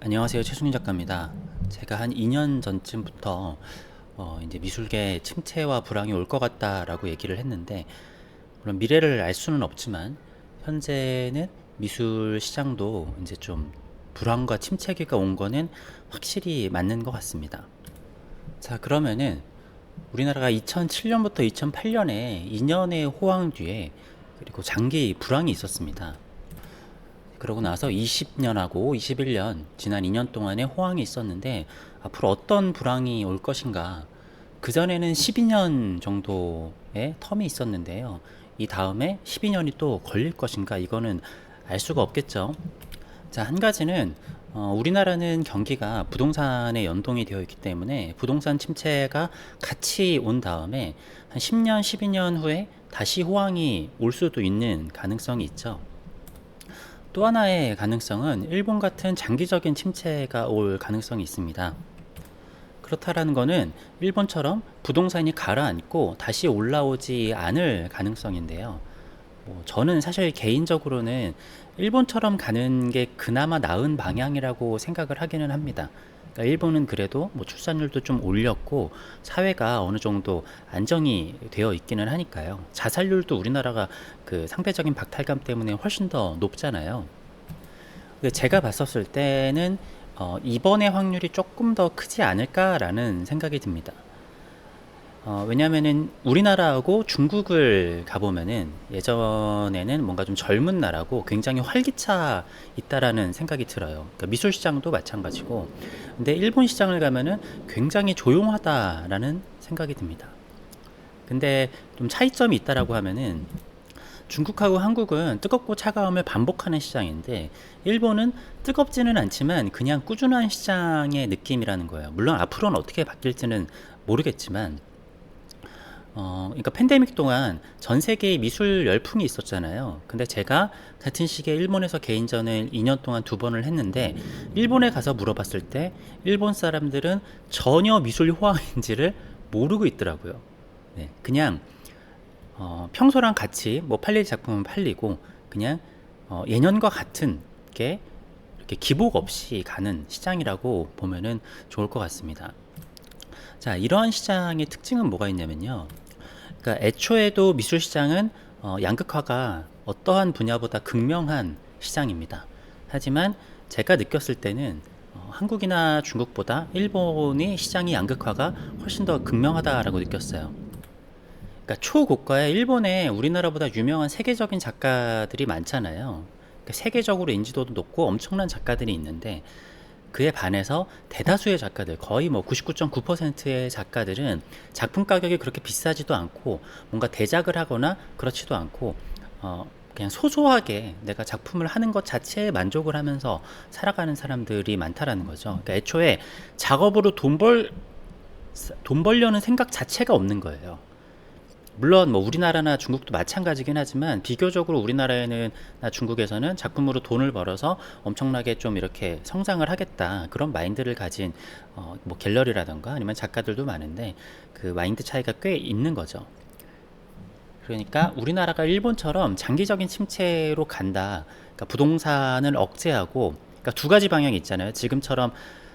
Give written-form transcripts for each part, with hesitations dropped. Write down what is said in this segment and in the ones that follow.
안녕하세요. 최순희 작가입니다. 제가 한 2년 전쯤부터 이제 미술계 침체와 불황이 올 것 같다라고 얘기를 했는데, 물론 미래를 알 수는 없지만 현재는 미술 시장도 이제 좀 불황과 침체기가 온 거는 확실히 맞는 것 같습니다. 자, 그러면은 우리나라가 2007년부터 2008년에 2년의 호황 뒤에 그리고 장기 불황이 있었습니다. 그러고 나서 20년하고 21년, 지난 2년 동안의 호황이 있었는데 앞으로 어떤 불황이 올 것인가. 그전에는 12년 정도의 텀이 있었는데요. 이 다음에 12년이 또 걸릴 것인가, 이거는 알 수가 없겠죠. 자, 한 가지는 우리나라는 경기가 부동산에 연동이 되어 있기 때문에 부동산 침체가 같이 온 다음에 한 10년, 12년 후에 다시 호황이 올 수도 있는 가능성이 있죠. 또 하나의 가능성은 일본 같은 장기적인 침체가 올 가능성이 있습니다. 그렇다라는 것은 일본처럼 부동산이 가라앉고 다시 올라오지 않을 가능성인데요. 저는 사실 개인적으로는 일본처럼 가는 게 그나마 나은 방향이라고 생각을 하기는 합니다. 그러니까 일본은 그래도 출산율도 좀 올렸고 사회가 어느 정도 안정이 되어 있기는 하니까요. 자살률도 우리나라가 그 상대적인 박탈감 때문에 훨씬 더 높잖아요. 근데 제가 봤었을 때는 이번의 확률이 조금 더 크지 않을까라는 생각이 듭니다. 왜냐면은 우리나라하고 중국을 가보면은 예전에는 뭔가 좀 젊은 나라고 굉장히 활기차 있다라는 생각이 들어요. 그러니까 미술 시장도 마찬가지고. 근데 일본 시장을 가면은 굉장히 조용하다라는 생각이 듭니다. 근데 좀 차이점이 있다라고 하면은 중국하고 한국은 뜨겁고 차가움을 반복하는 시장인데 일본은 뜨겁지는 않지만 그냥 꾸준한 시장의 느낌이라는 거예요. 물론 앞으로는 어떻게 바뀔지는 모르겠지만 그러니까 팬데믹 동안 전 세계에 미술 열풍이 있었잖아요. 근데 제가 같은 시기에 일본에서 개인전을 2년 동안 2번을 했는데 일본에 가서 물어봤을 때 일본 사람들은 전혀 미술 호황인지를 모르고 있더라고요. 네, 그냥 평소랑 같이 팔릴 작품은 팔리고 그냥 예년과 같은 게 이렇게 기복 없이 가는 시장이라고 보면은 좋을 것 같습니다. 자, 이러한 시장의 특징은 뭐가 있냐면요. 그러니까 애초에도 미술 시장은 양극화가 어떠한 분야보다 극명한 시장입니다. 하지만 제가 느꼈을 때는 한국이나 중국보다 일본의 시장의 양극화가 훨씬 더 극명하다라고 느꼈어요. 그러니까 초고가의 일본에 우리나라보다 유명한 세계적인 작가들이 많잖아요. 그러니까 세계적으로 인지도도 높고 엄청난 작가들이 있는데 그에 반해서 대다수의 작가들, 거의 99.9%의 작가들은 작품 가격이 그렇게 비싸지도 않고 뭔가 대작을 하거나 그렇지도 않고 그냥 소소하게 내가 작품을 하는 것 자체에 만족을 하면서 살아가는 사람들이 많다라는 거죠. 그러니까 애초에 작업으로 돈 벌려는 생각 자체가 없는 거예요. 물론 우리나라나 중국도 마찬가지긴 하지만 비교적으로 우리나라에는 중국에서는 작품으로 돈을 벌어서 엄청나게 좀 이렇게 성장을 하겠다 그런 마인드를 가진 갤러리라던가 아니면 작가들도 많은데 그 마인드 차이가 꽤 있는 거죠. 그러니까 우리나라가 일본처럼 장기적인 침체로 간다. 그러니까 부동산을 억제하고, 그러니까 두 가지 방향이 있잖아요. 지금처럼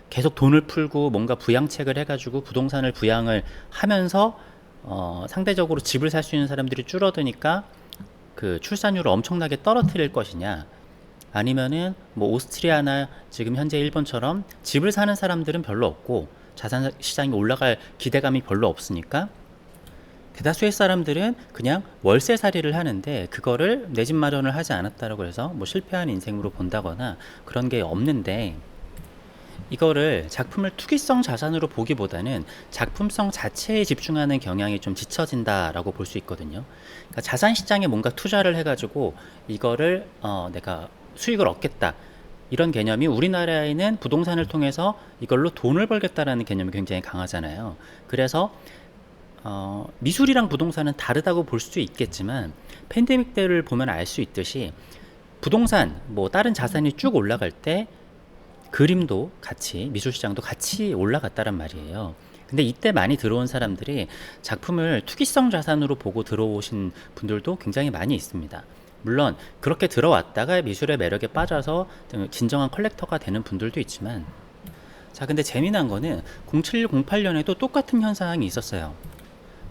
계속 돈을 풀고 뭔가 부양책을 해가지고 부동산을 부양을 하면서 상대적으로 집을 살 수 있는 사람들이 줄어드니까 그 출산율을 엄청나게 떨어뜨릴 것이냐, 아니면은 오스트리아나 지금 현재 일본처럼 집을 사는 사람들은 별로 없고 자산 시장이 올라갈 기대감이 별로 없으니까 대다수의 사람들은 그냥 월세살이를 하는데 그거를 내 집 마련을 하지 않았다라고 해서 실패한 인생으로 본다거나 그런 게 없는데, 이거를 작품을 투기성 자산으로 보기보다는 작품성 자체에 집중하는 경향이 좀 짙어진다라고 볼 수 있거든요. 그러니까 자산 시장에 뭔가 투자를 해가지고 이거를 내가 수익을 얻겠다, 이런 개념이 우리나라에는 부동산을 통해서 이걸로 돈을 벌겠다라는 개념이 굉장히 강하잖아요. 그래서 미술이랑 부동산은 다르다고 볼 수도 있겠지만 팬데믹 때를 보면 알 수 있듯이 부동산 다른 자산이 쭉 올라갈 때 그림도 같이, 미술 시장도 같이 올라갔다란 말이에요. 근데 이때 많이 들어온 사람들이 작품을 투기성 자산으로 보고 들어오신 분들도 굉장히 많이 있습니다. 물론 그렇게 들어왔다가 미술의 매력에 빠져서 진정한 컬렉터가 되는 분들도 있지만, 자, 근데 재미난 거는 0708년에도 똑같은 현상이 있었어요.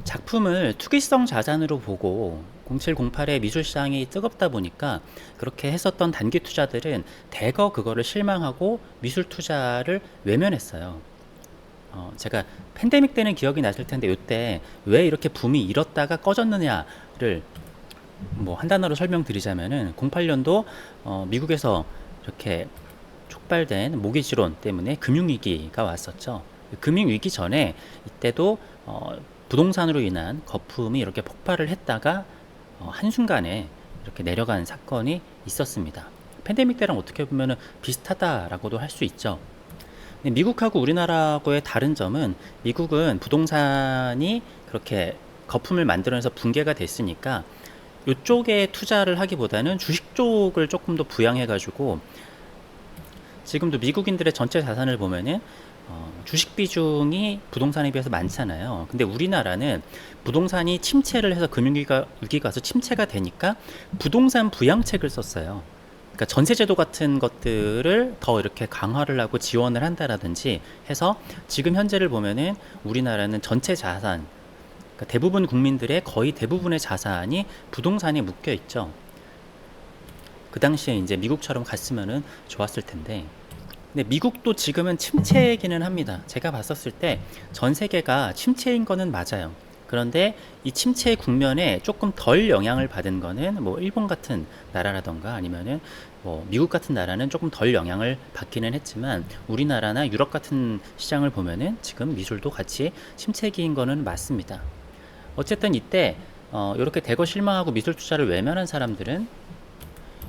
작품을 투기성 자산으로 보고 0708의 미술 시장이 뜨겁다 보니까 그렇게 했었던 단기 투자들은 대거 그거를 실망하고 미술 투자를 외면했어요. 제가 팬데믹 때는 기억이 나실 텐데, 이때 왜 이렇게 붐이 일었다가 꺼졌느냐를 뭐 한 단어로 설명드리자면은, 08년도 미국에서 이렇게 촉발된 모기 질환 때문에 금융위기가 왔었죠. 금융위기 전에 이때도 부동산으로 인한 거품이 이렇게 폭발을 했다가 한순간에 이렇게 내려간 사건이 있었습니다. 팬데믹 때랑 어떻게 보면 비슷하다라고도 할 수 있죠. 미국하고 우리나라하고의 다른 점은, 미국은 부동산이 그렇게 거품을 만들어내서 붕괴가 됐으니까 이쪽에 투자를 하기보다는 주식 쪽을 조금 더 부양해가지고, 지금도 미국인들의 전체 자산을 보면은 주식 비중이 부동산에 비해서 많잖아요. 근데 우리나라는 부동산이 침체를 해서 금융위기가 와서 침체가 되니까 부동산 부양책을 썼어요. 그러니까 전세제도 같은 것들을 더 이렇게 강화를 하고 지원을 한다라든지 해서, 지금 현재를 보면은 우리나라는 전체 자산, 그러니까 대부분 국민들의 거의 대부분의 자산이 부동산에 묶여 있죠. 그 당시에 이제 미국처럼 갔으면은 좋았을 텐데. 근데 미국도 지금은 침체이기는 합니다. 제가 봤었을 때 전 세계가 침체인 거는 맞아요. 그런데 이 침체 국면에 조금 덜 영향을 받은 거는 뭐 일본 같은 나라라던가 아니면은 뭐 미국 같은 나라는 조금 덜 영향을 받기는 했지만, 우리나라나 유럽 같은 시장을 보면은 지금 미술도 같이 침체기인 거는 맞습니다. 어쨌든 이때 이렇게 대거 실망하고 미술 투자를 외면한 사람들은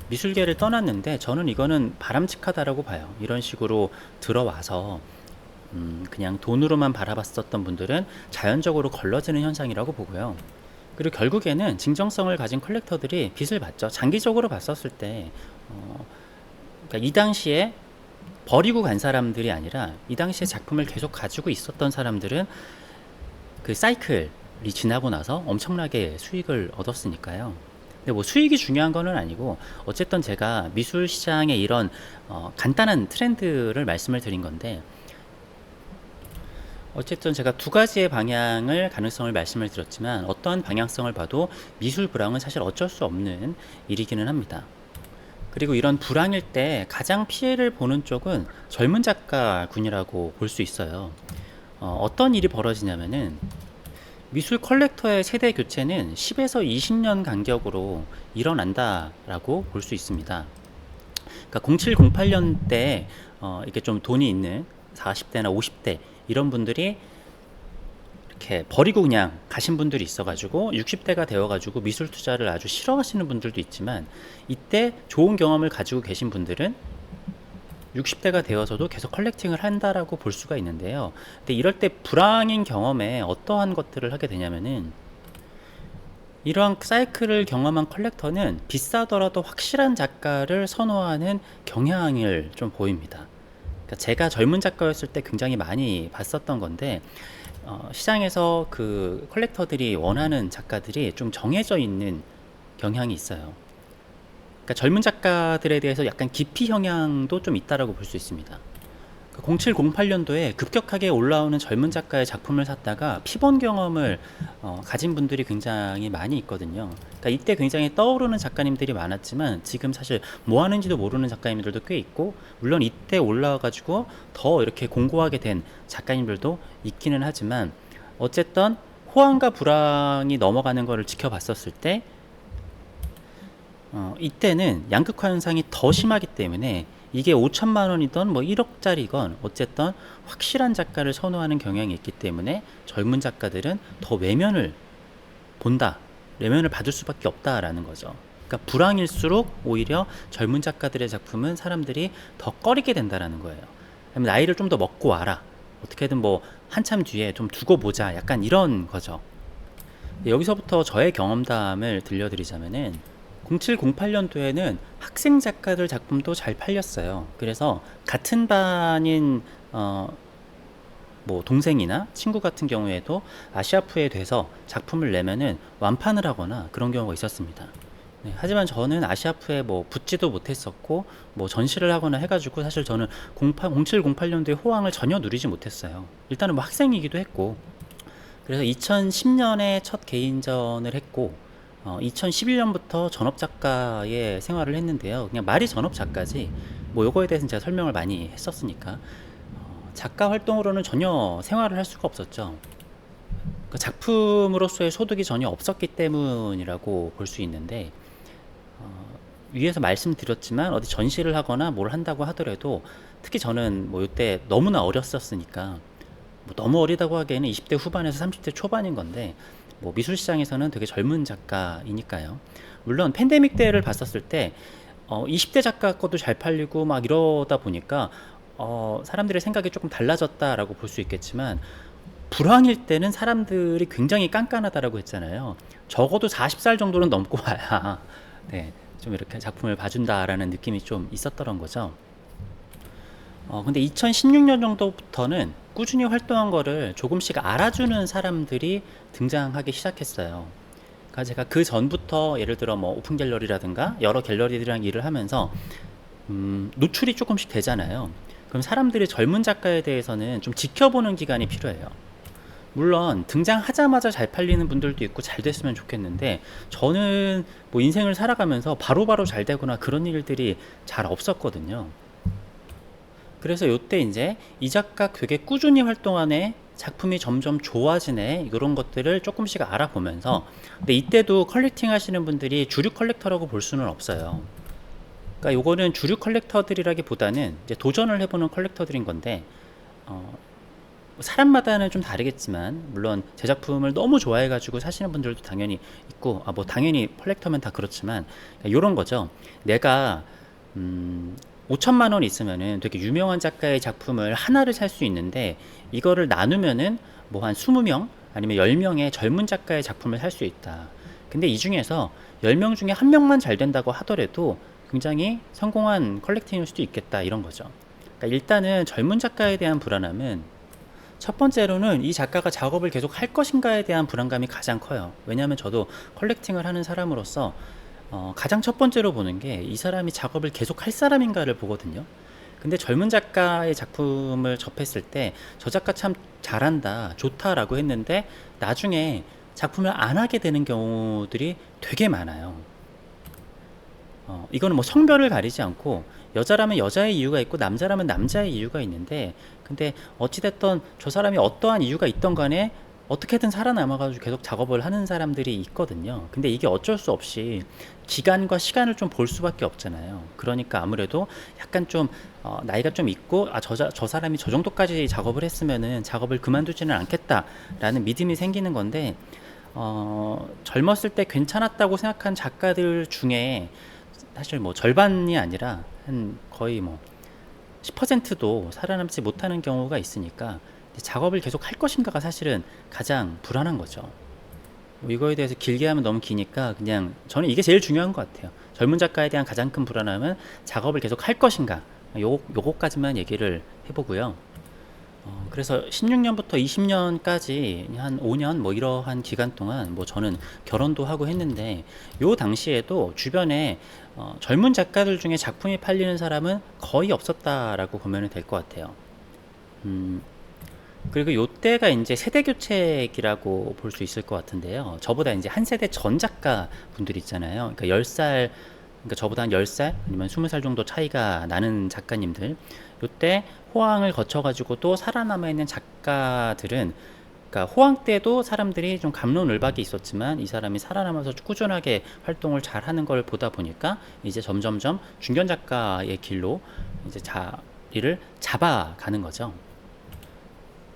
미술계를 떠났는데, 저는 이거는 바람직하다라고 봐요. 이런 식으로 들어와서 그냥 돈으로만 바라봤었던 분들은 자연적으로 걸러지는 현상이라고 보고요. 그리고 결국에는 진정성을 가진 컬렉터들이 빚을 받죠. 장기적으로 봤었을 때 그러니까 이 당시에 버리고 간 사람들이 아니라, 이 당시에 작품을 계속 가지고 있었던 사람들은 그 사이클이 지나고 나서 엄청나게 수익을 얻었으니까요. 근데 뭐 수익이 중요한 거는 아니고, 어쨌든 제가 미술 시장의 이런 간단한 트렌드를 말씀을 드린 건데, 어쨌든 제가 두 가지의 방향을 가능성을 말씀을 드렸지만, 어떠한 방향성을 봐도 미술 불황은 사실 어쩔 수 없는 일이기는 합니다. 그리고 이런 불황일 때 가장 피해를 보는 쪽은 젊은 작가군이라고 볼 수 있어요. 어떤 일이 벌어지냐면은, 미술 컬렉터의 세대 교체는 10에서 20년 간격으로 일어난다라고 볼 수 있습니다. 그러니까 0708년 때 이렇게 좀 돈이 있는 40대나 50대 이런 분들이 이렇게 버리고 그냥 가신 분들이 있어가지고 60대가 되어가지고 미술 투자를 아주 싫어하시는 분들도 있지만, 이때 좋은 경험을 가지고 계신 분들은 60대가 되어서도 계속 컬렉팅을 한다라고 볼 수가 있는데요. 근데 이럴 때 불황인 경험에 어떠한 것들을 하게 되냐면은, 이러한 사이클을 경험한 컬렉터는 비싸더라도 확실한 작가를 선호하는 경향을 좀 보입니다. 그러니까 제가 젊은 작가였을 때 굉장히 많이 봤었던 건데, 시장에서 그 컬렉터들이 원하는 작가들이 좀 정해져 있는 경향이 있어요. 그러니까 젊은 작가들에 대해서 약간 기피 영향도 좀 있다라고 볼 수 있습니다. 0708년도에 급격하게 올라오는 젊은 작가의 작품을 샀다가 피본 경험을 가진 분들이 굉장히 많이 있거든요. 그러니까 이때 굉장히 떠오르는 작가님들이 많았지만, 지금 사실 뭐 하는지도 모르는 작가님들도 꽤 있고, 물론 이때 올라와가지고 더 이렇게 공고하게 된 작가님들도 있기는 하지만, 어쨌든 호황과 불황이 넘어가는 것을 지켜봤었을 때 이때는 양극화 현상이 더 심하기 때문에, 이게 5천만 원이던 뭐 1억짜리건 어쨌든 확실한 작가를 선호하는 경향이 있기 때문에 젊은 작가들은 더 외면을 본다, 외면을 받을 수밖에 없다라는 거죠. 그러니까 불황일수록 오히려 젊은 작가들의 작품은 사람들이 더 꺼리게 된다라는 거예요. 나이를 좀 더 먹고 와라, 어떻게든 뭐 한참 뒤에 좀 두고 보자, 약간 이런 거죠. 여기서부터 저의 경험담을 들려드리자면은, 0708년도에는 학생 작가들 작품도 잘 팔렸어요. 그래서 같은 반인 뭐 동생이나 친구 같은 경우에도 아시아프에 돼서 작품을 내면은 완판을 하거나 그런 경우가 있었습니다. 네, 하지만 저는 아시아프에 뭐 붙지도 못했었고 뭐 전시를 하거나 해가지고 사실 저는 07, 08년도에 호황을 전혀 누리지 못했어요. 일단은 뭐 학생이기도 했고 그래서 2010년에 첫 개인전을 했고 2011년부터 전업 작가의 생활을 했는데요. 그냥 말이 전업 작가지 뭐 요거에 대해서는 제가 설명을 많이 했었으니까 작가 활동으로는 전혀 생활을 할 수가 없었죠. 그 작품으로서의 소득이 전혀 없었기 때문이라고 볼 수 있는데 위에서 말씀드렸지만 어디 전시를 하거나 뭘 한다고 하더라도 특히 저는 뭐 이때 너무나 어렸었으니까 뭐 너무 어리다고 하기에는 20대 후반에서 30대 초반인 건데 뭐 미술 시장에서는 되게 젊은 작가이니까요. 물론 팬데믹 때를 봤었을 때 20대 작가 것도 잘 팔리고 막 이러다 보니까 사람들의 생각이 조금 달라졌다라고 볼 수 있겠지만 불황일 때는 사람들이 굉장히 깐깐하다라고 했잖아요. 적어도 40살 정도는 넘고 와야 네, 좀 이렇게 작품을 봐준다라는 느낌이 좀 있었던 거죠. 근데 2016년 정도부터는 꾸준히 활동한 거를 조금씩 알아주는 사람들이 등장하기 시작했어요. 그러니까 제가 그 전부터 예를 들어 뭐 오픈 갤러리라든가 여러 갤러리들이랑 일을 하면서 노출이 조금씩 되잖아요. 그럼 사람들이 젊은 작가에 대해서는 좀 지켜보는 기간이 필요해요. 물론 등장하자마자 잘 팔리는 분들도 있고 잘 됐으면 좋겠는데 저는 뭐 인생을 살아가면서 바로바로 잘 되거나 그런 일들이 잘 없었거든요. 그래서 요때 이제 이 작가 되게 꾸준히 활동하네, 작품이 점점 좋아지네, 이런 것들을 조금씩 알아보면서 근데 이때도 컬렉팅 하시는 분들이 주류 컬렉터라고 볼 수는 없어요. 그러니까 요거는 주류 컬렉터들이라기보다는 이제 도전을 해보는 컬렉터들인 건데 사람마다는 좀 다르겠지만 물론 제 작품을 너무 좋아해가지고 사시는 분들도 당연히 있고 뭐 당연히 컬렉터면 다 그렇지만 이런 거죠. 내가 5천만 원 있으면은 되게 유명한 작가의 작품을 하나를 살 수 있는데 이거를 나누면은 뭐 한 20명 아니면 10명의 젊은 작가의 작품을 살 수 있다. 근데 이 중에서 10명 중에 한 명만 잘 된다고 하더라도 굉장히 성공한 컬렉팅일 수도 있겠다 이런 거죠. 그러니까 일단은 젊은 작가에 대한 불안함은 첫 번째로는 이 작가가 작업을 계속 할 것인가에 대한 불안감이 가장 커요. 왜냐하면 저도 컬렉팅을 하는 사람으로서 가장 첫 번째로 보는 게 이 사람이 작업을 계속 할 사람인가를 보거든요. 근데 젊은 작가의 작품을 접했을 때 저 작가 참 잘한다, 좋다라고 했는데 나중에 작품을 안 하게 되는 경우들이 되게 많아요. 이거는 뭐 성별을 가리지 않고 여자라면 여자의 이유가 있고 남자라면 남자의 이유가 있는데 근데 어찌됐든 저 사람이 어떠한 이유가 있던 간에 어떻게든 살아남아가지고 계속 작업을 하는 사람들이 있거든요. 근데 이게 어쩔 수 없이 기간과 시간을 좀 볼 수밖에 없잖아요. 그러니까 아무래도 약간 좀 나이가 좀 있고 저 사람이 저 정도까지 작업을 했으면은 작업을 그만두지는 않겠다라는 믿음이 생기는 건데 젊었을 때 괜찮았다고 생각한 작가들 중에 사실 뭐 절반이 아니라 한 거의 뭐 10%도 살아남지 못하는 경우가 있으니까 작업을 계속 할 것인가가 사실은 가장 불안한 거죠. 뭐 이거에 대해서 길게 하면 너무 기니까 그냥 저는 이게 제일 중요한 것 같아요. 젊은 작가에 대한 가장 큰 불안함은 작업을 계속 할 것인가 요거까지만 얘기를 해보고요. 그래서 16년부터 20년까지 한 5년 뭐 이러한 기간 동안 뭐 저는 결혼도 하고 했는데 요 당시에도 주변에 젊은 작가들 중에 작품이 팔리는 사람은 거의 없었다라고 보면 될 것 같아요. 그리고 요때가 이제 세대 교체기라고 볼 수 있을 것 같은데요. 저보다 이제 한 세대 전 작가 분들 있잖아요. 그러니까 10살, 그러니까 저보다 한 10살 아니면 20살 정도 차이가 나는 작가님들. 요때 호황을 거쳐가지고 또 살아남아 있는 작가들은 그러니까 호황 때도 사람들이 좀 갑론을박이 있었지만 이 사람이 살아남아서 꾸준하게 활동을 잘 하는 걸 보다 보니까 이제 점점점 중견 작가의 길로 이제 자리를 잡아가는 거죠.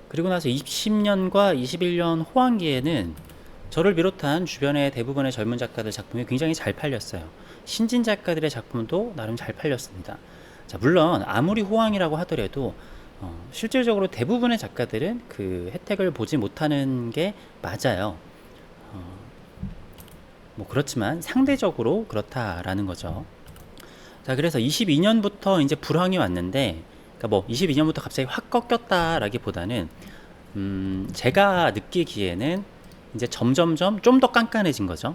그리고 나서 20년과 21년 호황기에는 저를 비롯한 주변의 대부분의 젊은 작가들 작품이 굉장히 잘 팔렸어요. 신진 작가들의 작품도 나름 잘 팔렸습니다. 자, 물론 아무리 호황이라고 하더라도 실질적으로 대부분의 작가들은 그 혜택을 보지 못하는 게 맞아요. 뭐 그렇지만 상대적으로 그렇다라는 거죠. 자, 그래서 22년부터 이제 불황이 왔는데 그러니까 뭐 22년부터 갑자기 확 꺾였다라기보다는 제가 느끼기에는 이제 점점점 좀 더 깐깐해진 거죠.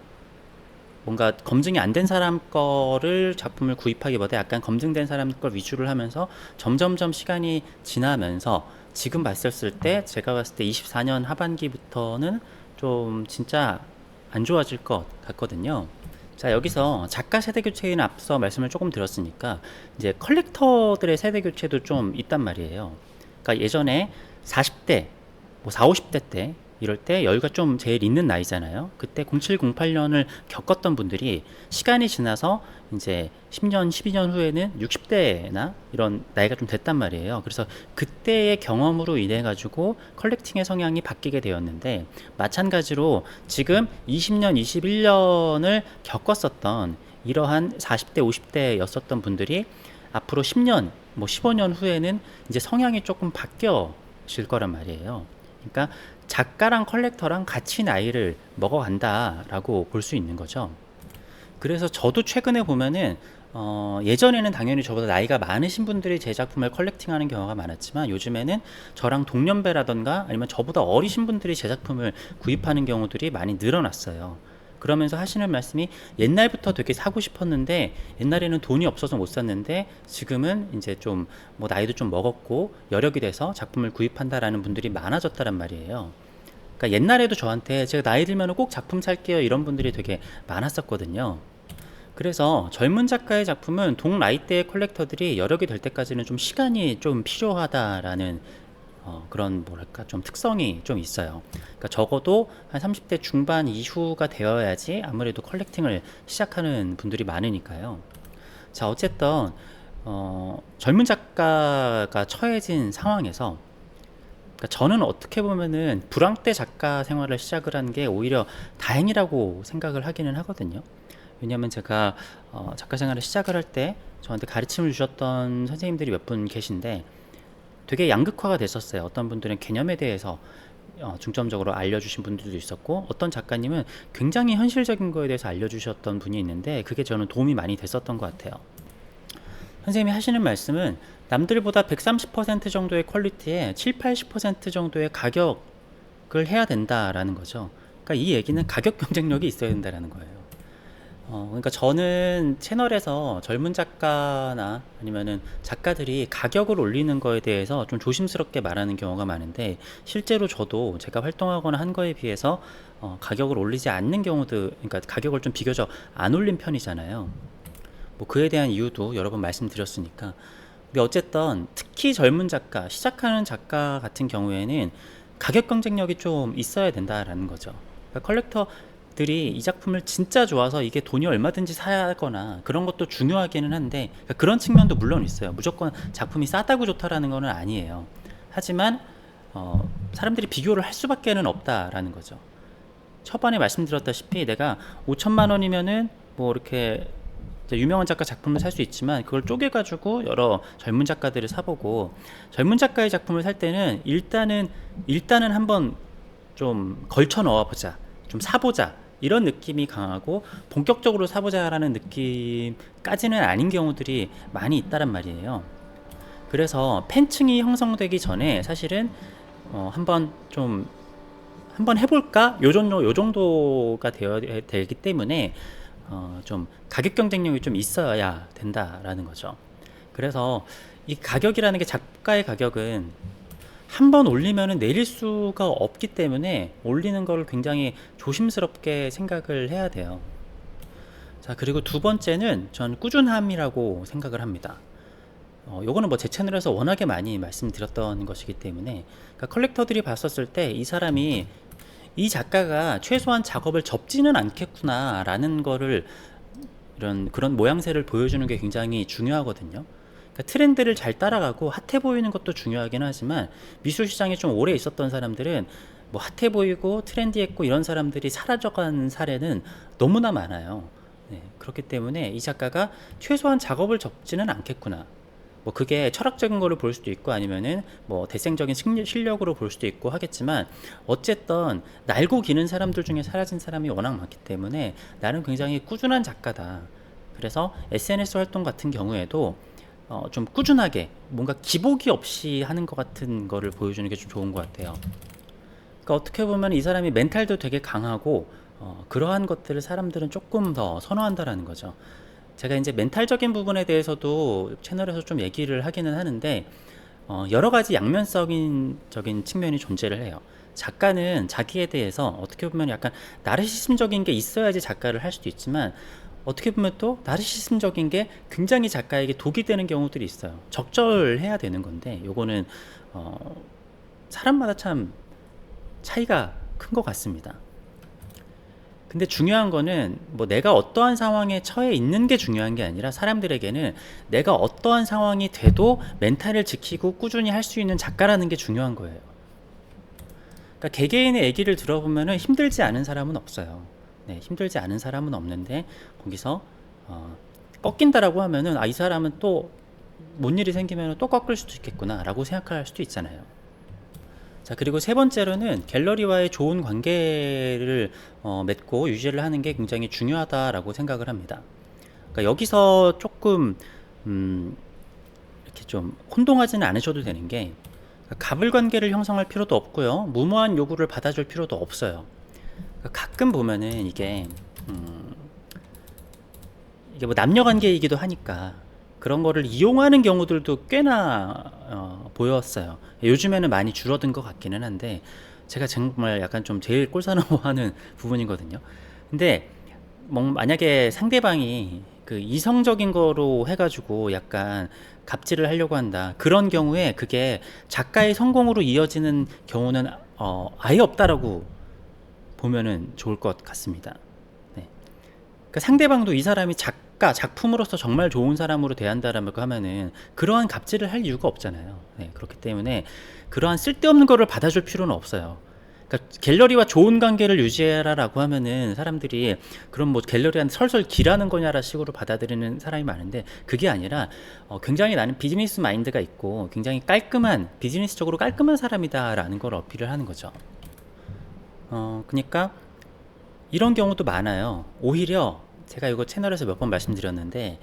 뭔가 검증이 안 된 사람 거를 작품을 구입하기보다 약간 검증된 사람 걸 위주를 하면서 점점점 시간이 지나면서 지금 봤었을 때 제가 봤을 때 24년 하반기부터는 좀 진짜 안 좋아질 것 같거든요. 자, 여기서 작가 세대 교체에는 앞서 말씀을 조금 드렸으니까 이제 컬렉터들의 세대 교체도 좀 있단 말이에요. 그러니까 예전에 40대, 뭐 4, 50대 때 이럴 때 여유가 좀 제일 있는 나이잖아요. 그때 07, 08년을 겪었던 분들이 시간이 지나서 이제 10년, 12년 후에는 60대나 이런 나이가 좀 됐단 말이에요. 그래서 그때의 경험으로 인해 가지고 컬렉팅의 성향이 바뀌게 되었는데, 마찬가지로 지금 20년, 21년을 겪었었던 이러한 40대, 50대였었던 분들이 앞으로 10년, 뭐 15년 후에는 이제 성향이 조금 바뀌어질 거란 말이에요. 그러니까 작가랑 컬렉터랑 같이 나이를 먹어간다라고 볼 수 있는 거죠. 그래서 저도 최근에 보면은 예전에는 당연히 저보다 나이가 많으신 분들이 제 작품을 컬렉팅하는 경우가 많았지만, 요즘에는 저랑 동년배라던가 아니면 저보다 어리신 분들이 제 작품을 구입하는 경우들이 많이 늘어났어요. 그러면서 하시는 말씀이, 옛날부터 되게 사고 싶었는데 옛날에는 돈이 없어서 못 샀는데 지금은 이제 좀 뭐 나이도 좀 먹었고 여력이 돼서 작품을 구입한다라는 분들이 많아졌다란 말이에요. 그러니까 옛날에도 저한테 제가 나이 들면 꼭 작품 살게요 이런 분들이 되게 많았었거든요. 그래서 젊은 작가의 작품은 동 나이대의 컬렉터들이 여력이 될 때까지는 좀 시간이 좀 필요하다라는 그런 뭐랄까 좀 특성이 좀 있어요. 그러니까 적어도 한 30대 중반 이후가 되어야지 아무래도 컬렉팅을 시작하는 분들이 많으니까요. 자, 어쨌든 젊은 작가가 처해진 상황에서, 그러니까 저는 어떻게 보면은 불황 때 작가 생활을 시작을 한 게 오히려 다행이라고 생각을 하기는 하거든요. 왜냐하면 제가 작가 생활을 시작을 할 때 저한테 가르침을 주셨던 선생님들이 몇 분 계신데 되게 양극화가 됐었어요. 어떤 분들은 개념에 대해서 중점적으로 알려주신 분들도 있었고, 어떤 작가님은 굉장히 현실적인 거에 대해서 알려주셨던 분이 있는데 그게 저는 도움이 많이 됐었던 것 같아요. 선생님이 하시는 말씀은 남들보다 130% 정도의 퀄리티에 7, 80% 정도의 가격을 해야 된다라는 거죠. 그러니까 이 얘기는 가격 경쟁력이 있어야 된다라는 거예요. 그러니까 저는 채널에서 젊은 작가나 아니면은 작가들이 가격을 올리는 거에 대해서 좀 조심스럽게 말하는 경우가 많은데, 실제로 저도 제가 활동하거나 한 거에 비해서 가격을 올리지 않는 경우도, 그러니까 가격을 좀 비교적 안 올린 편이잖아요. 뭐 그에 대한 이유도 여러 번 말씀드렸으니까. 근데 어쨌든 특히 젊은 작가, 시작하는 작가 같은 경우에는 가격 경쟁력이 좀 있어야 된다라는 거죠. 그러니까 컬렉터들이 이 작품을 진짜 좋아서 이게 돈이 얼마든지 사거나 그런 것도 중요하기는 한데, 그러니까 그런 측면도 물론 있어요. 무조건 작품이 싸다고 좋다라는 건 아니에요. 하지만 사람들이 비교를 할 수밖에는 없다라는 거죠. 초반에 말씀드렸다시피 내가 5천만 원이면은 뭐 이렇게 유명한 작가 작품을 살 수 있지만, 그걸 쪼개가지고 여러 젊은 작가들을 사보고, 젊은 작가의 작품을 살 때는 일단은 한번 좀 걸쳐 넣어보자, 좀 사보자 이런 느낌이 강하고, 본격적으로 사보자라는 느낌까지는 아닌 경우들이 많이 있다란 말이에요. 그래서 팬층이 형성되기 전에 사실은 한번 해볼까? 요 정도가 되어야 되기 때문에 좀 가격 경쟁력이 좀 있어야 된다라는 거죠. 그래서 이 가격이라는 게, 작가의 가격은 한 번 올리면은 내릴 수가 없기 때문에 올리는 걸 굉장히 조심스럽게 생각을 해야 돼요. 자, 그리고 두 번째는 전 꾸준함이라고 생각을 합니다. 요거는 뭐 제 채널에서 워낙에 많이 말씀드렸던 것이기 때문에, 그러니까 컬렉터들이 봤었을 때 이 사람이, 이 작가가 최소한 작업을 접지는 않겠구나 라는 거를, 그런 모양새를 보여주는 게 굉장히 중요하거든요. 그러니까 트렌드를 잘 따라가고 핫해 보이는 것도 중요하긴 하지만, 미술 시장에 좀 오래 있었던 사람들은 뭐 핫해 보이고 트렌디했고 이런 사람들이 사라져간 사례는 너무나 많아요. 네, 그렇기 때문에 이 작가가 최소한 작업을 접지는 않겠구나, 뭐 그게 철학적인 거를 볼 수도 있고 아니면은 뭐 대생적인 실력으로 볼 수도 있고 하겠지만, 어쨌든 날고 기는 사람들 중에 사라진 사람이 워낙 많기 때문에 나는 굉장히 꾸준한 작가다. 그래서 SNS 활동 같은 경우에도 좀 꾸준하게 뭔가 기복이 없이 하는 것 같은 거를 보여주는 게 좀 좋은 것 같아요. 그러니까 어떻게 보면 이 사람이 멘탈도 되게 강하고 그러한 것들을 사람들은 조금 더 선호한다라는 거죠. 제가 이제 멘탈적인 부분에 대해서도 채널에서 좀 얘기를 하기는 하는데, 여러 가지 양면적인 측면이 존재를 해요. 작가는 자기에 대해서 어떻게 보면 약간 나르시즘적인 게 있어야지 작가를 할 수도 있지만, 어떻게 보면 또 나르시즘적인 게 굉장히 작가에게 독이 되는 경우들이 있어요. 적절해야 되는 건데, 요거는 사람마다 참 차이가 큰 것 같습니다. 근데 중요한 거는 뭐 내가 어떠한 상황에 처해 있는 게 중요한 게 아니라, 사람들에게는 내가 어떠한 상황이 돼도 멘탈을 지키고 꾸준히 할 수 있는 작가라는 게 중요한 거예요. 그러니까 개개인의 얘기를 들어보면은 힘들지 않은 사람은 없어요. 네, 힘들지 않은 사람은 없는데, 거기서 꺾인다라고 하면은 이 사람은 또 뭔 일이 생기면 또 꺾을 수도 있겠구나 라고 생각할 수도 있잖아요. 자, 그리고 세 번째로는 갤러리와의 좋은 관계를 맺고 유지를 하는 게 굉장히 중요하다라고 생각을 합니다. 그러니까 여기서 조금 이렇게 좀 혼동하지는 않으셔도 되는 게, 갑을 관계를 형성할 필요도 없고요, 무모한 요구를 받아줄 필요도 없어요. 그러니까 가끔 보면은 이게 뭐 남녀 관계이기도 하니까 그런 거를 이용하는 경우들도 꽤나 보였어요. 요즘에는 많이 줄어든 것 같기는 한데, 제가 정말 약간 좀 제일 꼴사나워하는 부분이거든요. 근데 뭐 만약에 상대방이 그 이성적인 거로 해가지고 약간 갑질을 하려고 한다, 그런 경우에 그게 작가의 성공으로 이어지는 경우는 아예 없다라고 보면은 좋을 것 같습니다. 네. 그러니까 상대방도 이 사람이 작품으로서 정말 좋은 사람으로 대한다라고 하면은 그러한 갑질을 할 이유가 없잖아요. 네, 그렇기 때문에 그러한 쓸데없는 거를 받아줄 필요는 없어요. 그러니까 갤러리와 좋은 관계를 유지해라라고 하면은 사람들이 그럼 뭐 갤러리한테 설설 기라는 거냐라 식으로 받아들이는 사람이 많은데, 그게 아니라 굉장히 나는 비즈니스 마인드가 있고 굉장히 깔끔한, 비즈니스적으로 깔끔한 사람이다라는 걸 어필을 하는 거죠. 그러니까 이런 경우도 많아요. 오히려 제가 이거 채널에서 몇 번 말씀드렸는데,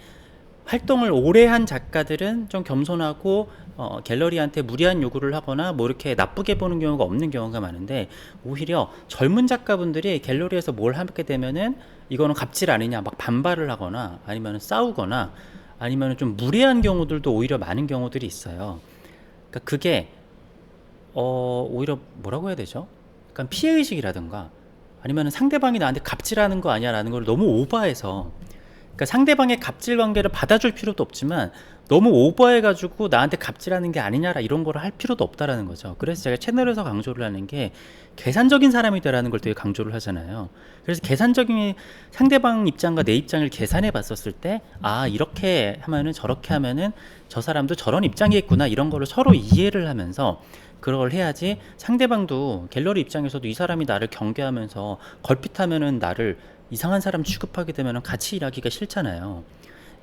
활동을 오래 한 작가들은 좀 겸손하고 갤러리한테 무리한 요구를 하거나 뭐 이렇게 나쁘게 보는 경우가 없는 경우가 많은데, 오히려 젊은 작가분들이 갤러리에서 뭘 하게 되면은 이거는 갑질 아니냐 막 반발을 하거나 아니면 싸우거나 아니면 좀 무례한 경우들도 오히려 많은 경우들이 있어요. 그러니까 그게 오히려 뭐라고 해야 되죠? 약간 피해의식이라든가 아니면 상대방이 나한테 갑질하는 거 아니야 라는 걸 너무 오버해서, 그러니까 상대방의 갑질 관계를 받아줄 필요도 없지만 너무 오버해가지고 나한테 갑질하는 게 아니냐라 이런 걸 할 필요도 없다라는 거죠. 그래서 제가 채널에서 강조를 하는 게, 계산적인 사람이 되라는 걸 되게 강조를 하잖아요. 그래서 계산적인, 상대방 입장과 내 입장을 계산해 봤었을 때, 이렇게 하면은 저렇게 하면은 저 사람도 저런 입장이겠구나, 이런 거를 서로 이해를 하면서 그걸 해야지 상대방도 갤러리 입장에서도 이 사람이 나를 경계하면서 걸핏하면은 나를 이상한 사람 취급하게 되면 같이 일하기가 싫잖아요.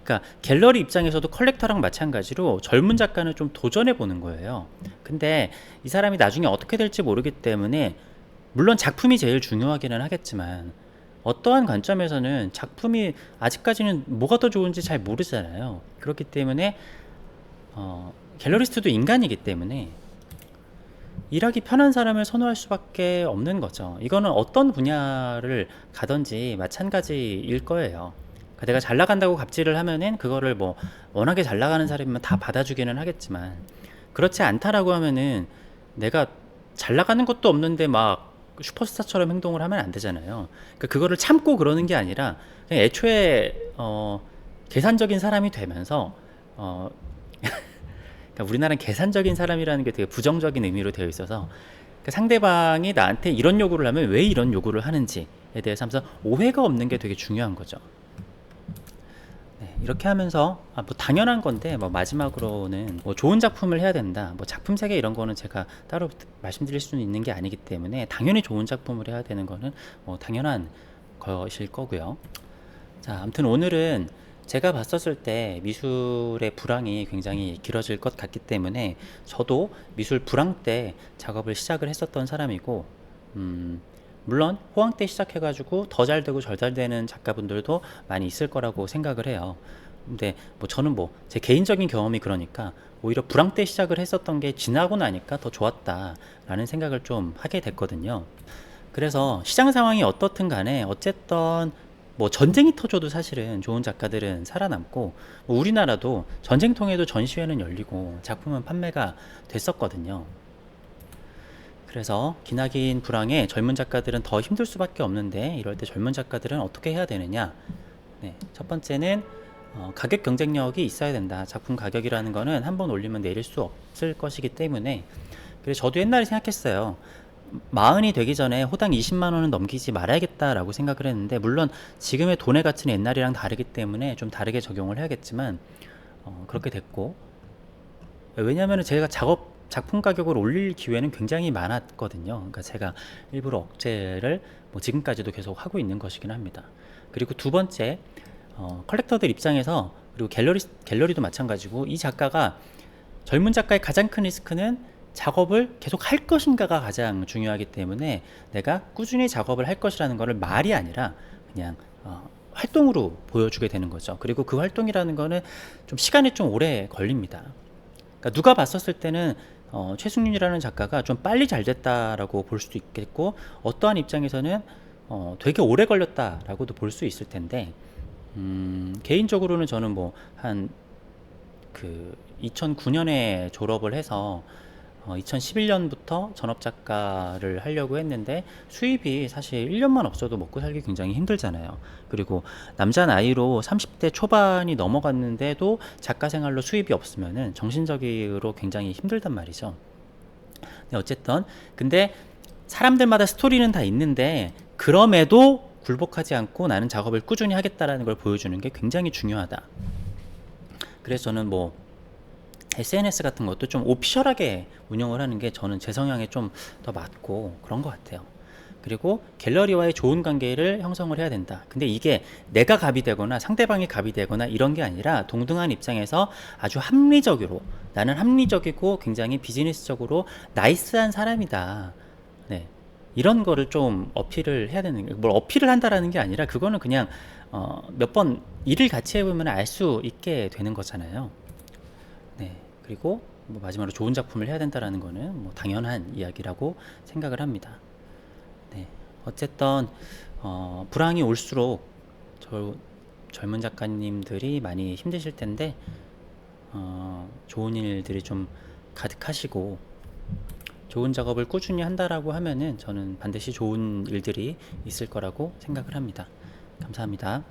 그러니까 갤러리 입장에서도 컬렉터랑 마찬가지로 젊은 작가는 좀 도전해 보는 거예요. 근데 이 사람이 나중에 어떻게 될지 모르기 때문에, 물론 작품이 제일 중요하기는 하겠지만 어떠한 관점에서는 작품이 아직까지는 뭐가 더 좋은지 잘 모르잖아요. 그렇기 때문에 갤러리스트도 인간이기 때문에 일하기 편한 사람을 선호할 수밖에 없는 거죠. 이거는 어떤 분야를 가든지 마찬가지일 거예요. 그러니까 내가 잘 나간다고 갑질을 하면은 그거를 뭐 워낙에 잘 나가는 사람이면 다 받아주기는 하겠지만, 그렇지 않다라고 하면은 내가 잘 나가는 것도 없는데 막 슈퍼스타처럼 행동을 하면 안 되잖아요. 그러니까 그거를 참고 그러는 게 아니라 그냥 애초에 계산적인 사람이 되면서 그러니까 우리나라는 계산적인 사람이라는 게 되게 부정적인 의미로 되어 있어서, 그러니까 상대방이 나한테 이런 요구를 하면 왜 이런 요구를 하는지에 대해서 하면서 오해가 없는 게 되게 중요한 거죠. 네, 이렇게 하면서 뭐 당연한 건데, 뭐 마지막으로는 뭐 좋은 작품을 해야 된다, 뭐 작품 세계 이런 거는 제가 따로 말씀드릴 수는 있는 게 아니기 때문에, 당연히 좋은 작품을 해야 되는 거는 뭐 당연한 것일 거고요. 자, 아무튼 오늘은 제가 봤었을 때 미술의 불황이 굉장히 길어질 것 같기 때문에, 저도 미술 불황 때 작업을 시작을 했었던 사람이고, 물론 호황 때 시작해가지고 더 잘 되고 덜 잘 되는 작가분들도 많이 있을 거라고 생각을 해요. 근데 뭐 저는 뭐 제 개인적인 경험이 그러니까 오히려 불황 때 시작을 했었던 게 지나고 나니까 더 좋았다라는 생각을 좀 하게 됐거든요. 그래서 시장 상황이 어떻든 간에 어쨌든 뭐 전쟁이 터져도 사실은 좋은 작가들은 살아남고, 뭐 우리나라도 전쟁통에도 전시회는 열리고 작품은 판매가 됐었거든요. 그래서 기나긴 불황에 젊은 작가들은 더 힘들 수밖에 없는데, 이럴 때 젊은 작가들은 어떻게 해야 되느냐. 네, 첫 번째는 가격 경쟁력이 있어야 된다. 작품 가격이라는 거는 한번 올리면 내릴 수 없을 것이기 때문에. 그래서 저도 옛날에 생각했어요. 마흔이 되기 전에 호당 20만 원은 넘기지 말아야겠다라고 생각을 했는데, 물론 지금의 돈의 가치는 옛날이랑 다르기 때문에 좀 다르게 적용을 해야겠지만 그렇게 됐고, 왜냐하면 제가 작품 가격을 올릴 기회는 굉장히 많았거든요. 그러니까 제가 일부러 억제를 뭐 지금까지도 계속 하고 있는 것이긴 합니다. 그리고 두 번째, 컬렉터들 입장에서, 그리고 갤러리도 마찬가지고, 이 작가가, 젊은 작가의 가장 큰 리스크는 작업을 계속 할 것인가가 가장 중요하기 때문에, 내가 꾸준히 작업을 할 것이라는 것을 말이 아니라 그냥 활동으로 보여주게 되는 거죠. 그리고 그 활동이라는 거는 좀 시간이 좀 오래 걸립니다. 그러니까 누가 봤었을 때는 최승윤이라는 작가가 좀 빨리 잘 됐다라고 볼 수도 있겠고, 어떠한 입장에서는 되게 오래 걸렸다라고도 볼 수 있을 텐데, 개인적으로는 저는 뭐 한 2009년에 졸업을 해서 2011년부터 전업 작가를 하려고 했는데, 수입이 사실 1년만 없어도 먹고 살기 굉장히 힘들잖아요. 그리고 남자 나이로 30대 초반이 넘어갔는데도 작가 생활로 수입이 없으면은 정신적으로 굉장히 힘들단 말이죠. 네, 어쨌든 근데 사람들마다 스토리는 다 있는데, 그럼에도 굴복하지 않고 나는 작업을 꾸준히 하겠다라는 걸 보여주는 게 굉장히 중요하다. 그래서 저는 뭐 SNS 같은 것도 좀 오피셜하게 운영을 하는 게 저는 제 성향에 좀 더 맞고 그런 것 같아요. 그리고 갤러리와의 좋은 관계를 형성을 해야 된다. 근데 이게 내가 갑이 되거나 상대방이 갑이 되거나 이런 게 아니라, 동등한 입장에서 아주 합리적으로, 나는 합리적이고 굉장히 비즈니스적으로 나이스한 사람이다. 네. 이런 거를 좀 어필을 해야 되는 게, 뭘 어필을 한다라는 게 아니라, 그거는 그냥 몇 번 일을 같이 해보면 알 수 있게 되는 거잖아요. 네. 그리고 뭐 마지막으로 좋은 작품을 해야 된다라는 거는 뭐 당연한 이야기라고 생각을 합니다. 네. 어쨌든 불황이 올수록 젊은 작가님들이 많이 힘드실 텐데, 좋은 일들이 좀 가득하시고 좋은 작업을 꾸준히 한다라고 하면은 저는 반드시 좋은 일들이 있을 거라고 생각을 합니다. 감사합니다.